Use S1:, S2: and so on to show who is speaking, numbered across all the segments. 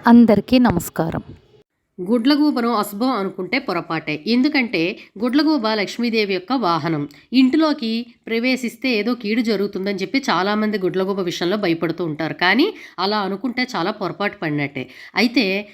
S1: అందరికీ నమస్కారం.
S2: గుడ్లగూబను అశుభం అనుకుంటే పొరపాటే. ఎందుకంటే గుడ్లగూబ లక్ష్మీదేవి యొక్క వాహనం. ఇంటిలోకి ప్రవేశిస్తే ఏదో కీడు జరుగుతుందని చెప్పి చాలామంది గుడ్లగూబ విషయంలో భయపడుతూ ఉంటారు. కానీ అలా అనుకుంటే చాలా పొరపాటు పడినట్టే. అయితే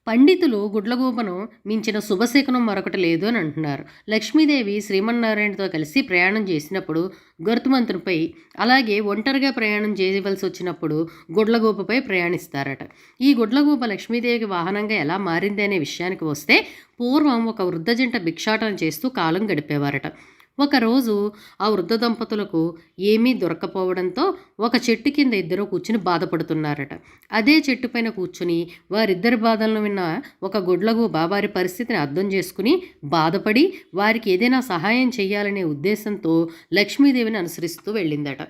S2: పండితులు గుడ్లగూబను మించిన శుభశకునం మరొకటి లేదు అని అంటున్నారు. లక్ష్మీదేవి శ్రీమన్నారాయణతో కలిసి ప్రయాణం చేసినప్పుడు గరుత్మంతునిపై, అలాగే ఒంటరిగా ప్రయాణం చేయవలసి వచ్చినప్పుడు గుడ్లగూబపై ప్రయాణిస్తారట. ఈ గుడ్లగూబ లక్ష్మీదేవికి వాహనంగా ఎలా మారింది అనే విషయానికి వస్తే, పూర్వం ఒక వృద్ధ జంట భిక్షాటన చేస్తూ కాలం గడిపేవారట. ఒకరోజు ఆ వృద్ధ దంపతులకు ఏమీ దొరక్కపోవడంతో ఒక చెట్టు కింద ఇద్దరు కూర్చుని బాధపడుతున్నారట. అదే చెట్టు పైన కూర్చుని వారిద్దరి బాధలను విన్న ఒక గుడ్లగూబ వారి పరిస్థితిని అర్థం చేసుకుని బాధపడి వారికి ఏదైనా సహాయం చేయాలనే ఉద్దేశంతో లక్ష్మీదేవిని అనుసరిస్తూ వెళ్ళిందట.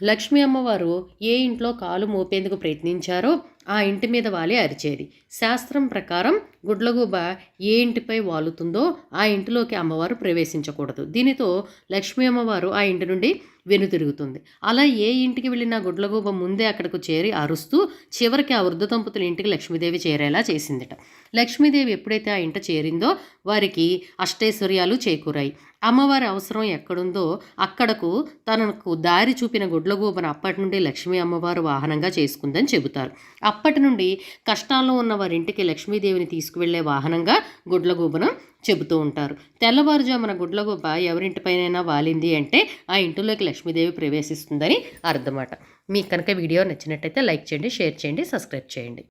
S2: లక్ష్మీ అమ్మవారు ఏ ఇంట్లో కాలు మోపేందుకు ప్రయత్నించారో ఆ ఇంటి మీద వాలి అరిచేది. శాస్త్రం ప్రకారం గుడ్లగూబ ఏ ఇంటిపై వాలుతుందో ఆ ఇంటిలోకి అమ్మవారు ప్రవేశించకూడదు. దీనితో లక్ష్మీ అమ్మవారు ఆ ఇంటి నుండి వెనుతిరుగుతుంది. అలా ఏ ఇంటికి వెళ్ళినా గుడ్లగూబ ముందే అక్కడకు చేరి అరుస్తూ చివరికి ఆ వృద్ధ దంపతుల ఇంటికి లక్ష్మీదేవి చేరేలా చేసిందిట. లక్ష్మీదేవి ఎప్పుడైతే ఆ ఇంట చేరిందో వారికి అష్టైశ్వర్యాలు చేకూరాయి. అమ్మవారి అవసరం ఎక్కడుందో అక్కడకు తనకు దారి చూపిన గుడ్లగూబను అప్పటి నుండి లక్ష్మీ అమ్మవారు వాహనంగా చేసుకుందని చెబుతారు. అప్పటి నుండి కష్టాల్లో ఉన్న వారి ఇంటికి లక్ష్మీదేవిని తీసుకువెళ్లే వాహనంగా గుడ్లగూబను చెబుతూ ఉంటారు. తెల్లవారుజామున గుడ్లగూబ ఎవరింటిపైనైనా వాలింది అంటే ఆ ఇంటిలోకి లక్ష్మీదేవి ప్రవేశిస్తుందని అర్థమాట. మీకు కనుక వీడియో నచ్చినట్టయితే లైక్ చేయండి, షేర్ చేయండి, సబ్స్క్రైబ్ చేయండి.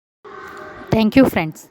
S1: Thank you friends.